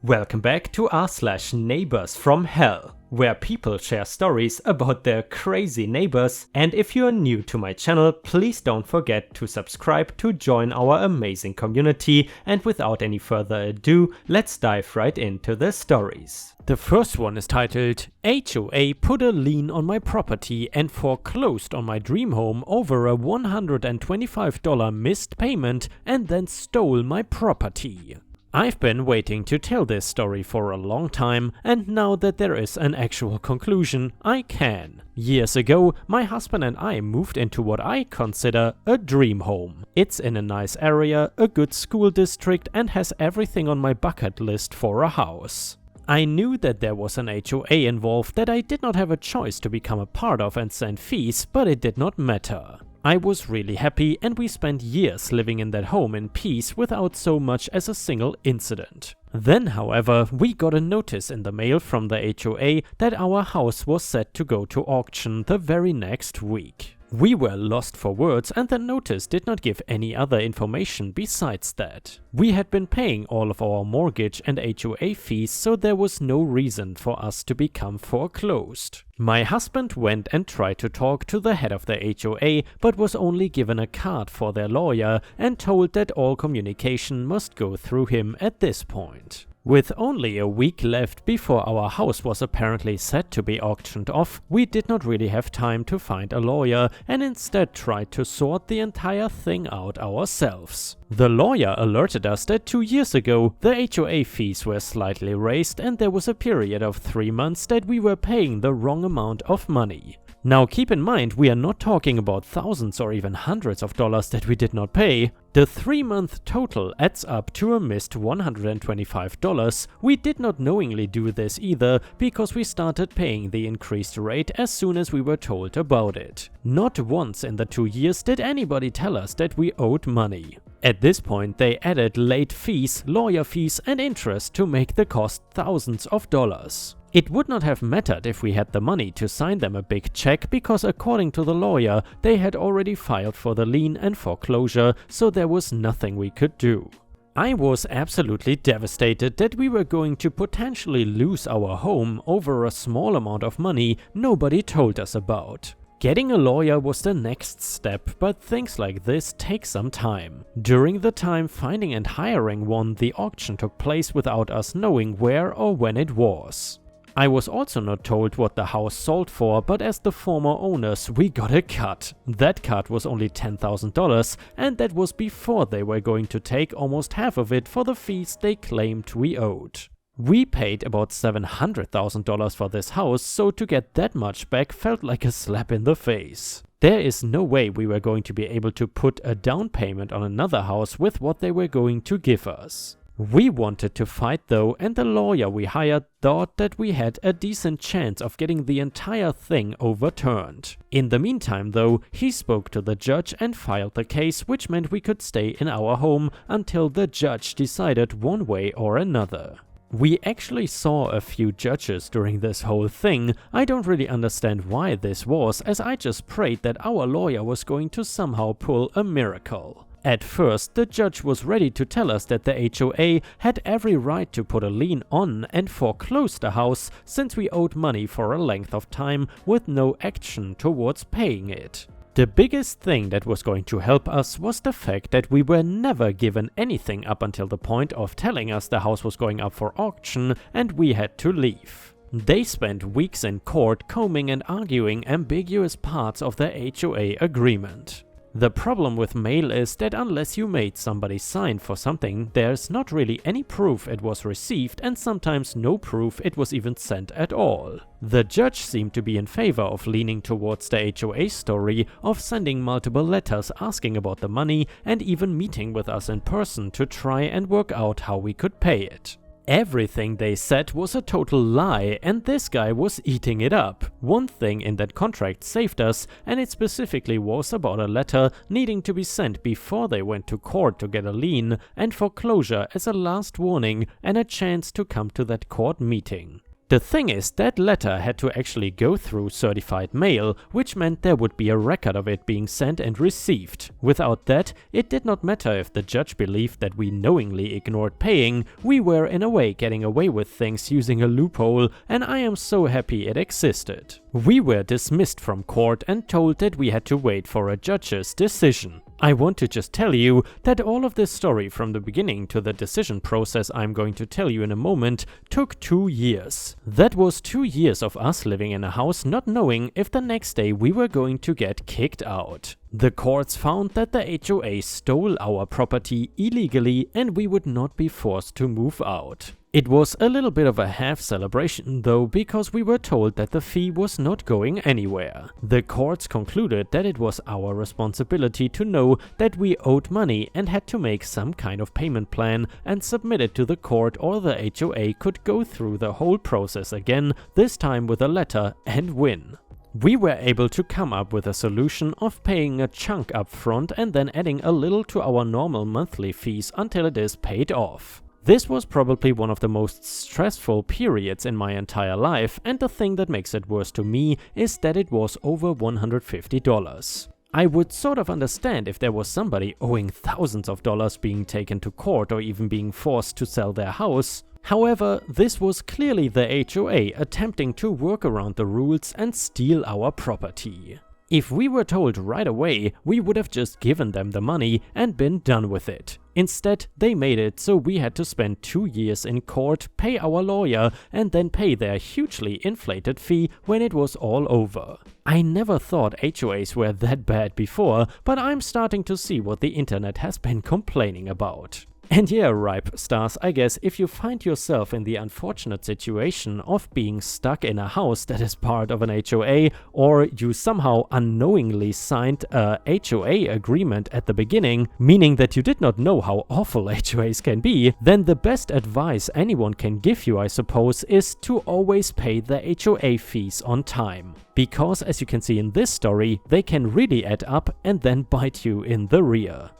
Welcome back to r/neighbors from hell, where people share stories about their crazy neighbors, and if you are new to my channel, please don't forget to subscribe to join our amazing community, and without any further ado, let's dive right into the stories. The first one is titled, HOA put a lien on my property and foreclosed on my dream home over a $125 missed payment and then stole my property. I've been waiting to tell this story for a long time, and now that there is an actual conclusion, I can. Years ago, my husband and I moved into what I consider a dream home. It's in a nice area, a good school district, and has everything on my bucket list for a house. I knew that there was an HOA involved that I did not have a choice to become a part of and send fees, but it did not matter. I was really happy, and we spent years living in that home in peace without so much as a single incident. Then, however, we got a notice in the mail from the HOA that our house was set to go to auction the very next week. We were lost for words, and the notice did not give any other information besides that. We had been paying all of our mortgage and HOA fees, so there was no reason for us to become foreclosed. My husband went and tried to talk to the head of the HOA, but was only given a card for their lawyer and told that all communication must go through him at this point. With only a week left before our house was apparently set to be auctioned off, we did not really have time to find a lawyer and instead tried to sort the entire thing out ourselves. The lawyer alerted us that 2 years ago the HOA fees were slightly raised and there was a period of 3 months that we were paying the wrong amount of money. Now keep in mind, we are not talking about thousands or even hundreds of dollars that we did not pay. The 3-month total adds up to a missed $125. We did not knowingly do this either, because we started paying the increased rate as soon as we were told about it. Not once in the 2 years did anybody tell us that we owed money. At this point they added late fees, lawyer fees and interest to make the cost thousands of dollars. It would not have mattered if we had the money to sign them a big check, because according to the lawyer, they had already filed for the lien and foreclosure, so there was nothing we could do. I was absolutely devastated that we were going to potentially lose our home over a small amount of money nobody told us about. Getting a lawyer was the next step, but things like this take some time. During the time finding and hiring one, the auction took place without us knowing where or when it was. I was also not told what the house sold for, but as the former owners, we got a cut. That cut was only $10,000, and that was before they were going to take almost half of it for the fees they claimed we owed. We paid about $700,000 for this house, so to get that much back felt like a slap in the face. There is no way we were going to be able to put a down payment on another house with what they were going to give us. We wanted to fight though, and the lawyer we hired thought that we had a decent chance of getting the entire thing overturned. In the meantime though, he spoke to the judge and filed the case, which meant we could stay in our home until the judge decided one way or another. We actually saw a few judges during this whole thing. I don't really understand why this was, as I just prayed that our lawyer was going to somehow pull a miracle. At first, the judge was ready to tell us that the HOA had every right to put a lien on and foreclose the house, since we owed money for a length of time with no action towards paying it. The biggest thing that was going to help us was the fact that we were never given anything up until the point of telling us the house was going up for auction and we had to leave. They spent weeks in court combing and arguing ambiguous parts of the HOA agreement. The problem with mail is that unless you made somebody sign for something, there's not really any proof it was received, and sometimes no proof it was even sent at all. The judge seemed to be in favor of leaning towards the HOA story of sending multiple letters asking about the money and even meeting with us in person to try and work out how we could pay it. Everything they said was a total lie, and this guy was eating it up. One thing in that contract saved us, and it specifically was about a letter needing to be sent before they went to court to get a lien and foreclosure as a last warning and a chance to come to that court meeting. The thing is, that letter had to actually go through certified mail, which meant there would be a record of it being sent and received. Without that, it did not matter if the judge believed that we knowingly ignored paying, we were in a way getting away with things using a loophole, and I am so happy it existed. We were dismissed from court and told that we had to wait for a judge's decision. I want to just tell you that all of this story from the beginning to the decision process I'm going to tell you in a moment took 2 years. That was 2 years of us living in a house not knowing if the next day we were going to get kicked out. The courts found that the HOA stole our property illegally and we would not be forced to move out. It was a little bit of a half celebration though, because we were told that the fee was not going anywhere. The courts concluded that it was our responsibility to know that we owed money and had to make some kind of payment plan and submit it to the court, or the HOA could go through the whole process again, this time with a letter, and win. We were able to come up with a solution of paying a chunk up front and then adding a little to our normal monthly fees until it is paid off. This was probably one of the most stressful periods in my entire life, and the thing that makes it worse to me is that it was over $150. I would sort of understand if there was somebody owing thousands of dollars being taken to court or even being forced to sell their house. However, this was clearly the HOA attempting to work around the rules and steal our property. If we were told right away, we would have just given them the money and been done with it. Instead, they made it so we had to spend 2 years in court, pay our lawyer, and then pay their hugely inflated fee when it was all over. I never thought HOAs were that bad before, but I'm starting to see what the internet has been complaining about. And yeah, ripe stars, I guess if you find yourself in the unfortunate situation of being stuck in a house that is part of an HOA, or you somehow unknowingly signed a HOA agreement at the beginning, meaning that you did not know how awful HOAs can be, then the best advice anyone can give you, I suppose, is to always pay the HOA fees on time. Because as you can see in this story, they can really add up and then bite you in the rear.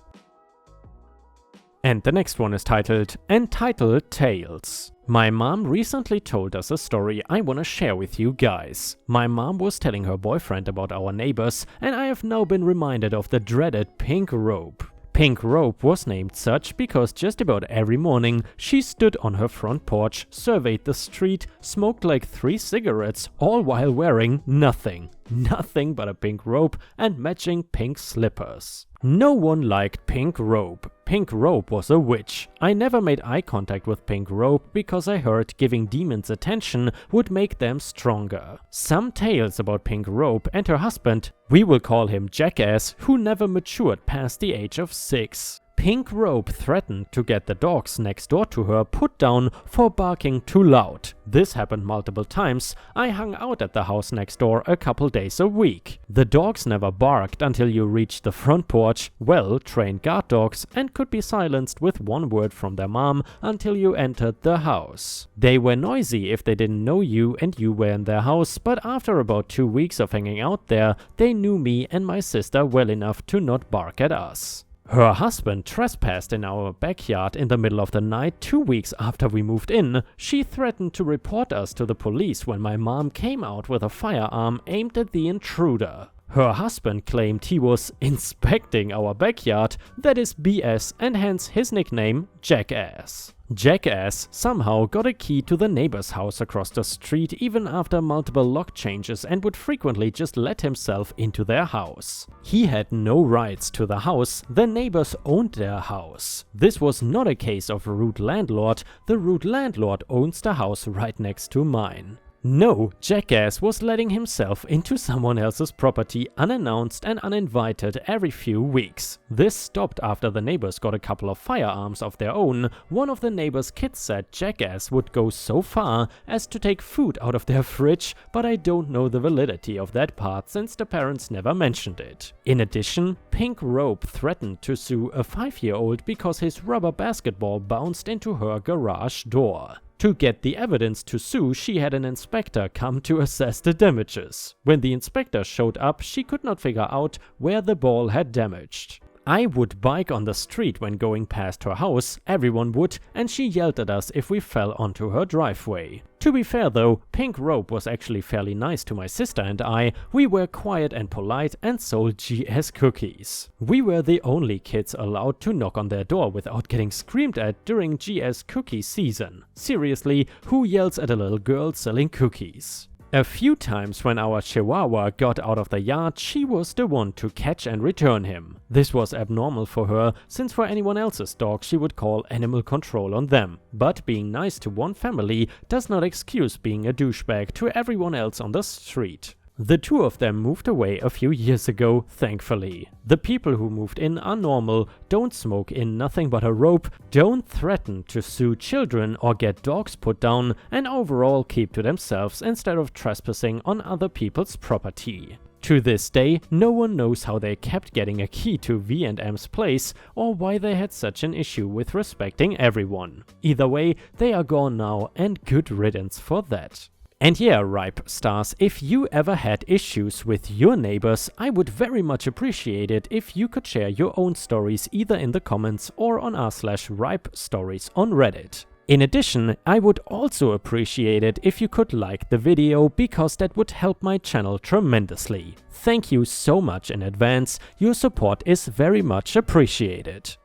And the next one is titled Entitled Tales. My mom recently told us a story I wanna share with you guys. My mom was telling her boyfriend about our neighbors, and I have now been reminded of the dreaded pink robe. Pink Robe was named such because just about every morning she stood on her front porch, surveyed the street, smoked like 3 cigarettes, all while wearing nothing. Nothing but a pink robe and matching pink slippers. No one liked Pink Robe. Pink Robe was a witch. I never made eye contact with Pink Robe because I heard giving demons attention would make them stronger. Some tales about Pink Robe and her husband, we will call him Jackass, who never matured past the age of 6. Pink Robe threatened to get the dogs next door to her put down for barking too loud. This happened multiple times. I hung out at the house next door a couple days a week. The dogs never barked until you reached the front porch, well-trained guard dogs, and could be silenced with one word from their mom until you entered the house. They were noisy if they didn't know you and you were in their house, but after about 2 weeks of hanging out there, they knew me and my sister well enough to not bark at us. Her husband trespassed in our backyard in the middle of the night 2 weeks after we moved in. She threatened to report us to the police when my mom came out with a firearm aimed at the intruder. Her husband claimed he was inspecting our backyard, that is BS, and hence his nickname Jackass. Jackass somehow got a key to the neighbor's house across the street even after multiple lock changes and would frequently just let himself into their house. He had no rights to the house, the neighbors owned their house. This was not a case of rude landlord, the rude landlord owns the house right next to mine. No, Jackass was letting himself into someone else's property unannounced and uninvited every few weeks. This stopped after the neighbors got a couple of firearms of their own. One of the neighbors' kids said Jackass would go so far as to take food out of their fridge, but I don't know the validity of that part since the parents never mentioned it. In addition, Pink Robe threatened to sue a 5-year-old because his rubber basketball bounced into her garage door. To get the evidence to sue, she had an inspector come to assess the damages. When the inspector showed up, she could not figure out where the ball had damaged. I would bike on the street when going past her house, everyone would, and she yelled at us if we fell onto her driveway. To be fair though, Pink Rope was actually fairly nice to my sister and I. We were quiet and polite and sold GS cookies. We were the only kids allowed to knock on their door without getting screamed at during GS cookie season. Seriously, who yells at a little girl selling cookies? A few times when our Chihuahua got out of the yard, she was the one to catch and return him. This was abnormal for her, since for anyone else's dog she would call animal control on them. But being nice to one family does not excuse being a douchebag to everyone else on the street. The two of them moved away a few years ago, thankfully. The people who moved in are normal, don't smoke in nothing but a rope, don't threaten to sue children or get dogs put down, and overall keep to themselves instead of trespassing on other people's property. To this day, no one knows how they kept getting a key to V&M's place or why they had such an issue with respecting everyone. Either way, they are gone now, and good riddance for that. And yeah, Ripe Stars, if you ever had issues with your neighbors, I would very much appreciate it if you could share your own stories either in the comments or on r/ripestories on Reddit. In addition, I would also appreciate it if you could like the video, because that would help my channel tremendously. Thank you so much in advance, your support is very much appreciated.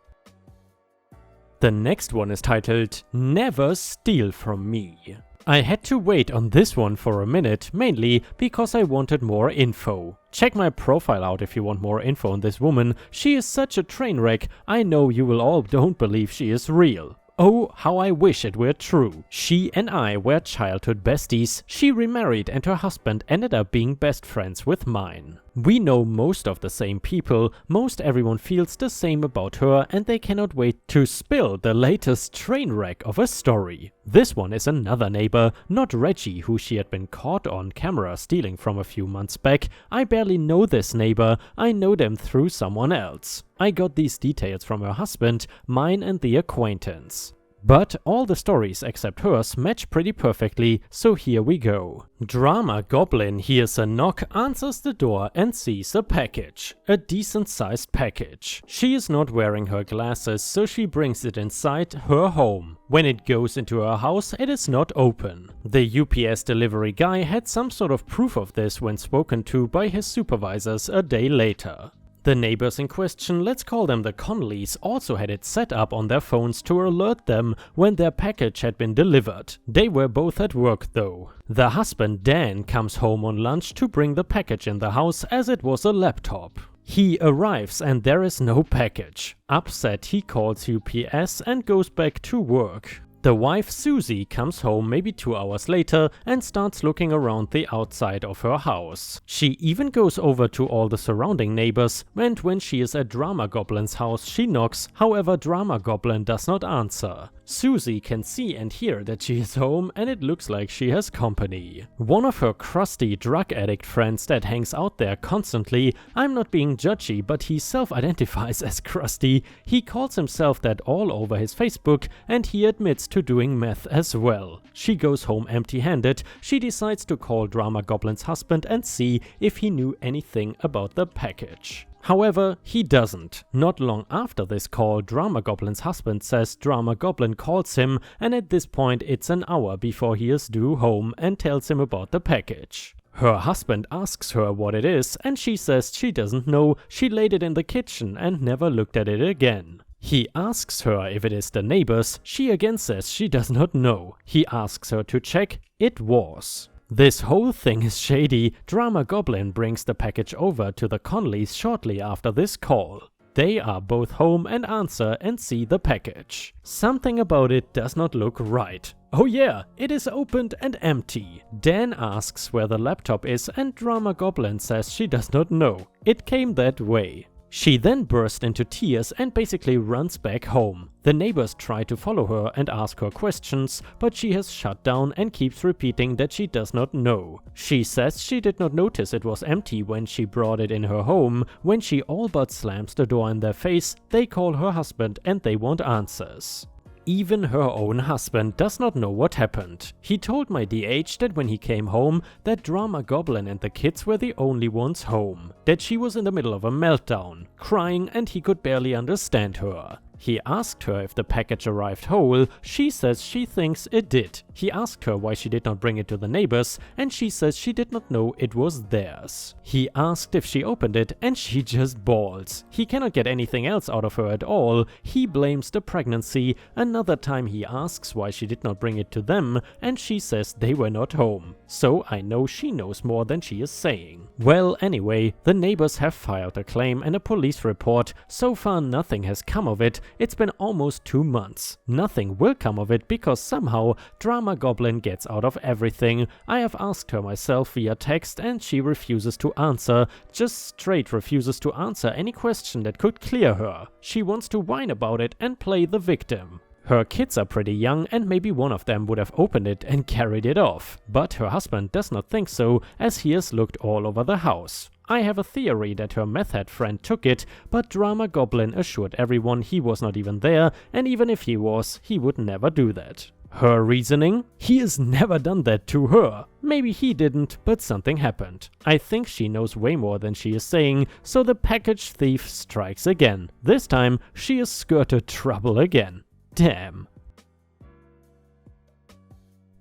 The next one is titled Never Steal From Me. I had to wait on this one for a minute, mainly because I wanted more info. Check my profile out if you want more info on this woman. She is such a train wreck, I know you will all don't believe she is real. Oh, how I wish it were true. She and I were childhood besties. She remarried and her husband ended up being best friends with mine. We know most of the same people, most everyone feels the same about her, and they cannot wait to spill the latest train wreck of a story. This one is another neighbor, not Reggie, who she had been caught on camera stealing from a few months back. I barely know this neighbor, I know them through someone else. I got these details from her husband, mine and the acquaintance. But all the stories except hers match pretty perfectly, so here we go. Drama Goblin hears a knock, answers the door and sees a package. A decent sized package. She is not wearing her glasses, so she brings it inside her home. When it goes into her house, it is not open. The UPS delivery guy had some sort of proof of this when spoken to by his supervisors a day later. The neighbors in question, let's call them the Conleys, also had it set up on their phones to alert them when their package had been delivered. They were both at work though. The husband Dan comes home on lunch to bring the package in the house, as it was a laptop. He arrives and there is no package. Upset, he calls UPS and goes back to work. The wife Susie comes home maybe 2 hours later and starts looking around the outside of her house. She even goes over to all the surrounding neighbors, and when she is at Drama Goblin's house she knocks, however Drama Goblin does not answer. Susie can see and hear that she is home, and it looks like she has company. One of her crusty drug addict friends that hangs out there constantly, I'm not being judgy, but he self-identifies as crusty. He calls himself that all over his Facebook, and he admits to doing meth as well. She goes home empty-handed. She decides to call Drama Goblin's husband and see if he knew anything about the package. However, he doesn't. Not long after this call, Drama Goblin's husband says Drama Goblin calls him, and at this point it's an hour before he is due home, and tells him about the package. Her husband asks her what it is, and she says she doesn't know, she laid it in the kitchen and never looked at it again. He asks her if it is the neighbors, she again says she does not know. He asks her to check, it was. This whole thing is shady. Drama Goblin brings the package over to the Conleys shortly after this call. They are both home and answer and see the package. Something about it does not look right. Oh yeah, it is opened and empty. Dan asks where the laptop is and Drama Goblin says she does not know. It came that way. She then bursts into tears and basically runs back home. The neighbors try to follow her and ask her questions, but she has shut down and keeps repeating that she does not know. She says she did not notice it was empty when she brought it in her home. When she all but slams the door in their face, they call her husband and they want answers. Even her own husband does not know what happened. He told my DH that when he came home, that Drama Goblin and the kids were the only ones home. That she was in the middle of a meltdown, crying, and he could barely understand her. He asked her if the package arrived whole. She says she thinks it did. He asked her why she did not bring it to the neighbors, and she says she did not know it was theirs. He asked if she opened it, and she just bawls. He cannot get anything else out of her at all. He blames the pregnancy. Another time he asks why she did not bring it to them, and she says they were not home. So I know she knows more than she is saying. Well, anyway, the neighbors have filed a claim and a police report. So far nothing has come of it. It's been almost 2 months. Nothing will come of it because somehow Drama Goblin gets out of everything. I have asked her myself via text and she refuses to answer. Just straight refuses to answer any question that could clear her. She wants to whine about it and play the victim. Her kids are pretty young and maybe one of them would have opened it and carried it off. But her husband does not think so, as he has looked all over the house. I have a theory that her meth head friend took it, but Drama Goblin assured everyone he was not even there, and even if he was, he would never do that. Her reasoning? He has never done that to her. Maybe he didn't, but something happened. I think she knows way more than she is saying, so the package thief strikes again. This time, she has skirted trouble again. Damn.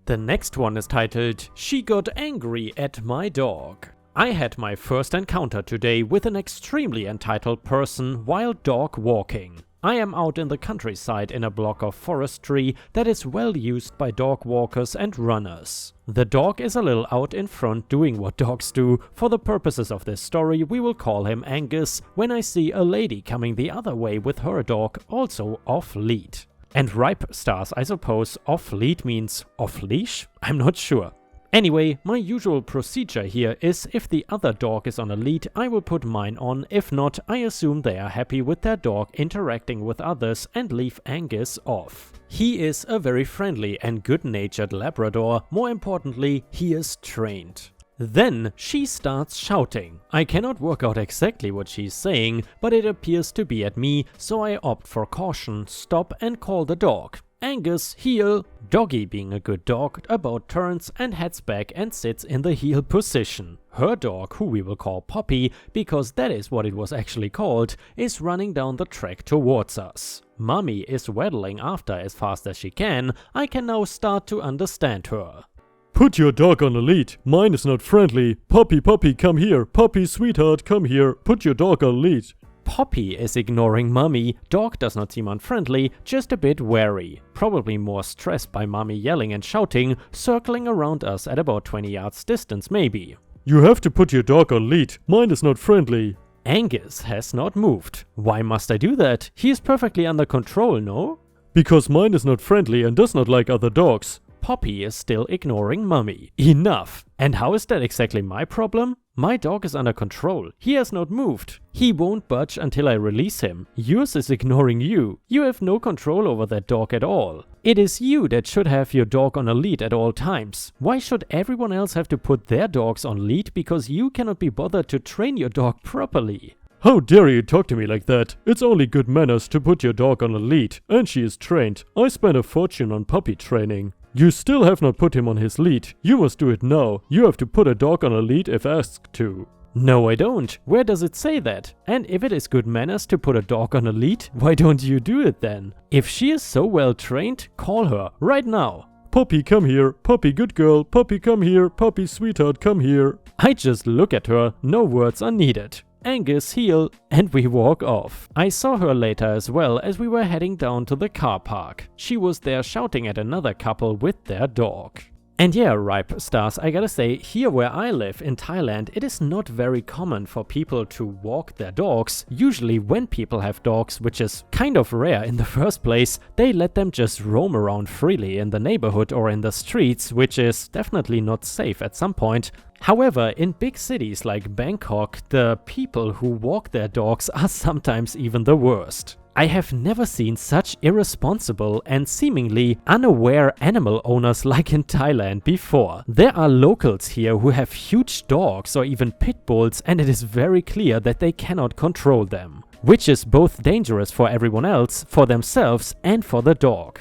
The next one is titled, She Got Angry at My Dog. I had my first encounter today with an extremely entitled person while dog walking. I am out in the countryside in a block of forestry that is well used by dog walkers and runners. The dog is a little out in front doing what dogs do. For the purposes of this story, we will call him Angus, when I see a lady coming the other way with her dog, also off lead. And ripe stars, I suppose, off lead means off leash? I'm not sure. Anyway, my usual procedure here is if the other dog is on a lead, I will put mine on. If not, I assume they are happy with their dog interacting with others and leave Angus off. He is a very friendly and good-natured Labrador. More importantly, he is trained. Then she starts shouting. I cannot work out exactly what she's saying, but it appears to be at me, so I opt for caution, stop and call the dog. Angus, heel. Doggy, being a good dog, about turns and heads back and sits in the heel position. Her dog, who we will call Poppy, because that is what it was actually called, is running down the track towards us. Mummy is waddling after as fast as she can. I can now start to understand her. Put your dog on a lead. Mine is not friendly. Poppy, Poppy, come here. Poppy, sweetheart, come here. Put your dog on a lead. Poppy is ignoring Mummy. Dog does not seem unfriendly, just a bit wary. Probably more stressed by Mummy yelling and shouting, circling around us at about 20 yards distance maybe. You have to put your dog on lead. Mine is not friendly. Angus has not moved. Why must I do that? He is perfectly under control, no? Because mine is not friendly and does not like other dogs. Poppy is still ignoring Mummy. Enough! And how is that exactly my problem? My dog is under control. He has not moved. He won't budge until I release him. Yours is ignoring you. You have no control over that dog at all. It is you that should have your dog on a lead at all times. Why should everyone else have to put their dogs on lead because you cannot be bothered to train your dog properly? How dare you talk to me like that? It's only good manners to put your dog on a lead, and she is trained. I spent a fortune on puppy training. You still have not put him on his lead. You must do it now. You have to put a dog on a lead if asked to. No, I don't. Where does it say that? And if it is good manners to put a dog on a lead, why don't you do it then? If she is so well trained, call her right now. Poppy, come here. Poppy, good girl. Poppy, come here. Poppy, sweetheart, come here. I just look at her. No words are needed. Angus, heel, and we walk off. I saw her later as well as we were heading down to the car park. She was there shouting at another couple with their dog. And yeah, ripe stars, I gotta say, here where I live in Thailand, it is not very common for people to walk their dogs. Usually when people have dogs, which is kind of rare in the first place, they let them just roam around freely in the neighborhood or in the streets, which is definitely not safe at some point. However, in big cities like Bangkok, the people who walk their dogs are sometimes even the worst. I have never seen such irresponsible and seemingly unaware animal owners like in Thailand before. There are locals here who have huge dogs or even pit bulls, and it is very clear that they cannot control them, which is both dangerous for everyone else, for themselves and for the dog.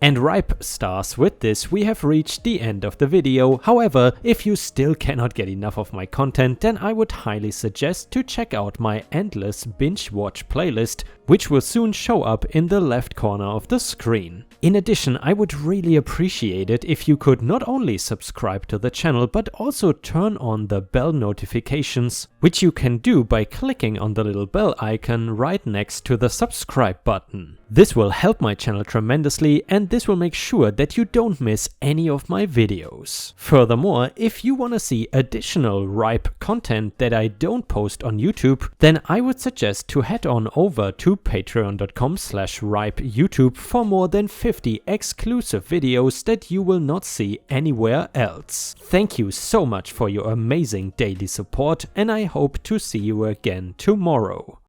And ripe stars, with this we have reached the end of the video. However, if you still cannot get enough of my content, then I would highly suggest to check out my endless binge watch playlist, which will soon show up in the left corner of the screen. In addition, I would really appreciate it if you could not only subscribe to the channel but also turn on the bell notifications, which you can do by clicking on the little bell icon right next to the subscribe button. This will help my channel tremendously, and this will make sure that you don't miss any of my videos. Furthermore, if you want to see additional ripe content that I don't post on YouTube, then I would suggest to head on over to patreon.com/ripeyoutube for more than 50 exclusive videos that you will not see anywhere else. Thank you so much for your amazing daily support, and I hope to see you again tomorrow.